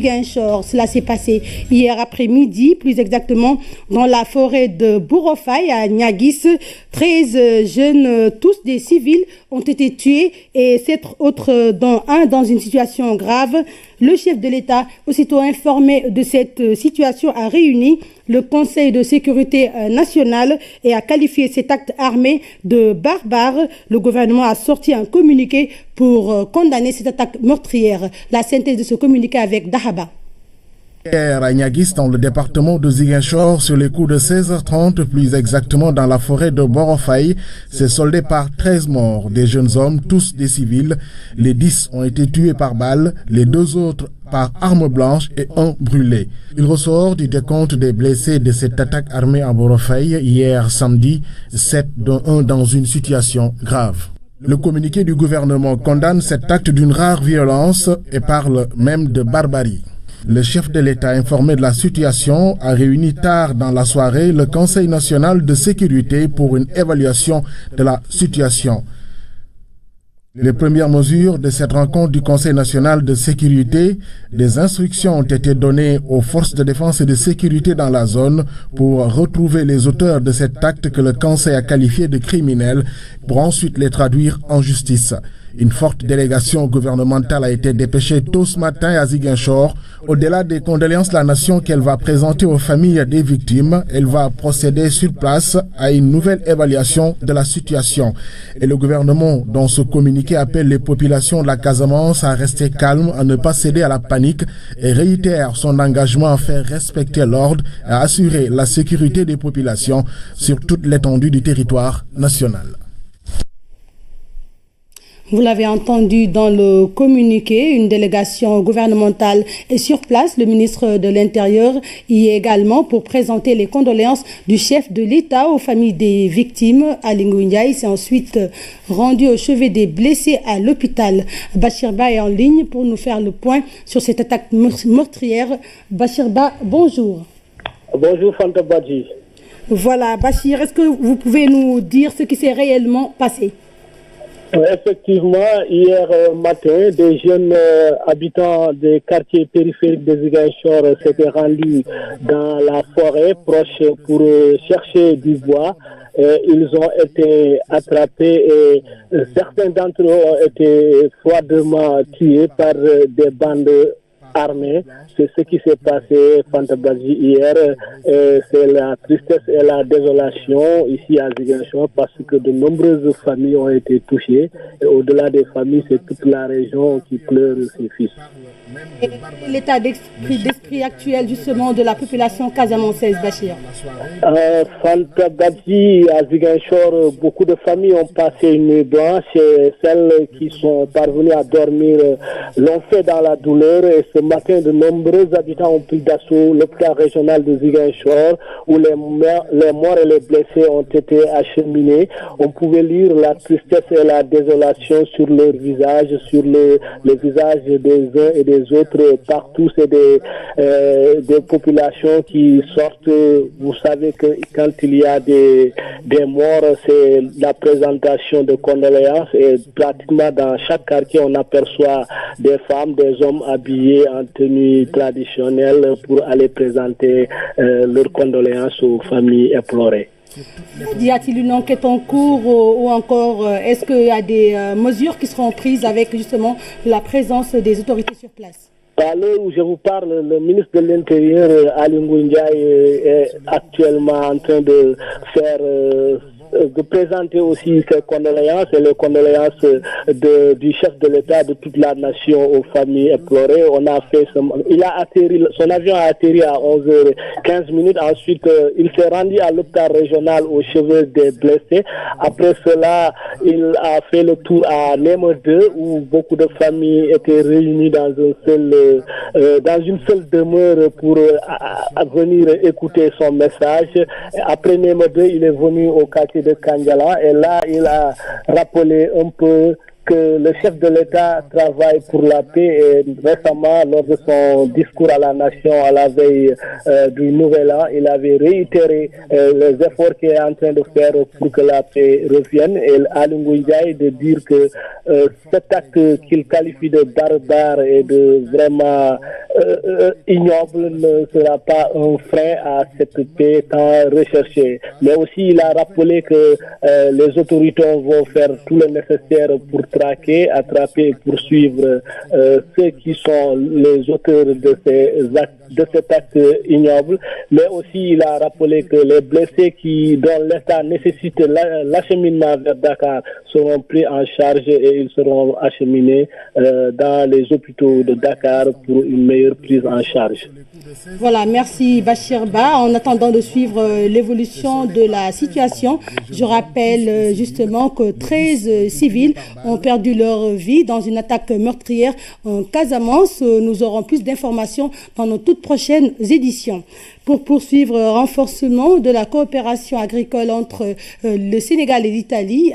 Ziguinchor. Cela s'est passé hier après-midi, plus exactement dans la forêt de Bourofay à Niaguis. 13 jeunes, tous des civils, ont été tués et 7 autres, dont un dans une situation grave. Le chef de l'État, aussitôt informé de cette situation, a réuni le Conseil de sécurité nationale et a qualifié cet acte armé de barbare. Le gouvernement a sorti un communiqué pour condamner cette attaque meurtrière. La synthèse de ce communiqué avec Dahaba. Hier à Niaguis, dans le département de Ziguinchor, sur les coups de 16h30, plus exactement dans la forêt de Bourofay, s'est soldé par 13 morts, des jeunes hommes, tous des civils. Les 10 ont été tués par balle, les 2 autres par arme blanche et un brûlé. Il ressort du décompte des blessés de cette attaque armée à Bourofay hier samedi, 7 dont un dans une situation grave. Le communiqué du gouvernement condamne cet acte d'une rare violence et parle même de barbarie. Le chef de l'État, informé de la situation, a réuni tard dans la soirée le Conseil national de sécurité pour une évaluation de la situation. Les premières mesures de cette rencontre du Conseil national de sécurité, des instructions ont été données aux forces de défense et de sécurité dans la zone pour retrouver les auteurs de cet acte que le Conseil a qualifié de criminel pour ensuite les traduire en justice. Une forte délégation gouvernementale a été dépêchée tôt ce matin à Ziguinchor. Au-delà des condoléances de la nation qu'elle va présenter aux familles des victimes, elle va procéder sur place à une nouvelle évaluation de la situation. Et le gouvernement, dans ce communiqué, appelle les populations de la Casamance à rester calmes, à ne pas céder à la panique et réitère son engagement à faire respecter l'ordre et à assurer la sécurité des populations sur toute l'étendue du territoire national. Vous l'avez entendu dans le communiqué, une délégation gouvernementale est sur place. Le ministre de l'Intérieur y est également pour présenter les condoléances du chef de l'État aux familles des victimes. Ali Ngouille Ndiaye s'est ensuite rendu au chevet des blessés à l'hôpital. Bachirba est en ligne pour nous faire le point sur cette attaque meurtrière. Bachirba, bonjour. Bonjour Fanta Badji. Voilà, Bachir, est-ce que vous pouvez nous dire ce qui s'est réellement passé? Effectivement, hier matin, des jeunes habitants des quartiers périphériques de Ziguinchor s'étaient rendus dans la forêt proche pour chercher du bois. Ils ont été attrapés et certains d'entre eux ont été froidement tués par des bandes armées. C'est ce qui s'est passé, Fantabazi, hier. C'est la tristesse et la désolation ici à Ziguinchor parce que de nombreuses familles ont été touchées. Et au-delà des familles, c'est toute la région qui pleure ses fils. Et l'état d'esprit actuel justement de la population casamançaise, Bachir? Fantabazi, à Ziguinchor, beaucoup de familles ont passé une nuit blanche et celles qui sont parvenues à dormir l'ont fait dans la douleur. Et ce matin, de nombreux habitants ont pris d'assaut l'hôpital régional de Ziguinchor où les morts et les blessés ont été acheminés. On pouvait lire la tristesse et la désolation sur leurs visages, sur les visages des uns et des autres. Partout, c'est des populations qui sortent. Vous savez que quand il y a des morts, c'est la présentation de condoléances et pratiquement dans chaque quartier, on aperçoit des femmes, des hommes habillés en tenue traditionnelle pour aller présenter leurs condoléances aux familles éplorées. Y a-t-il une enquête en cours ou encore est-ce qu'il y a des mesures qui seront prises avec justement la présence des autorités sur place? À l'heure où je vous parle, le ministre de l'Intérieur, Ali Ngouille Ndiaye, est actuellement en train de faire de présenter aussi ses condoléances et les condoléances du chef de l'État, de toute la nation aux familles éplorées. On a fait son avion a atterri à 11h15. Ensuite, il s'est rendu à l'hôpital régional au chevet des blessés. Après cela, il a fait le tour à Nemo 2 où beaucoup de familles étaient réunies dans une seule demeure pour venir écouter son message. Après Nemo 2, il est venu au quartier de Kandiala et là, il a rappelé un peu que le chef de l'État travaille pour la paix et récemment, lors de son discours à la nation à la veille du Nouvel An, il avait réitéré les efforts qu'il est en train de faire pour que la paix revienne et Aly Ngouille Ndiaye de dire que cet acte qu'il qualifie de barbare et de vraiment ignoble ne sera pas un frein à cette paix tant recherchée. Mais aussi, il a rappelé que les autorités vont faire tout le nécessaire pour traquer, attraper et poursuivre ceux qui sont les auteurs de ces actes, de cet acte ignoble. Mais aussi, il a rappelé que les blessés dont l'état nécessite l'acheminement vers Dakar seront pris en charge et ils seront acheminés dans les hôpitaux de Dakar pour une meilleure prise en charge. Voilà, merci Bachir Ba. En attendant de suivre l'évolution de la situation, je rappelle justement que 13 civils ont perdu leur vie dans une attaque meurtrière en Casamance. Nous aurons plus d'informations dans nos toutes prochaines éditions. Pour poursuivre, renforcement de la coopération agricole entre le Sénégal et l'Italie.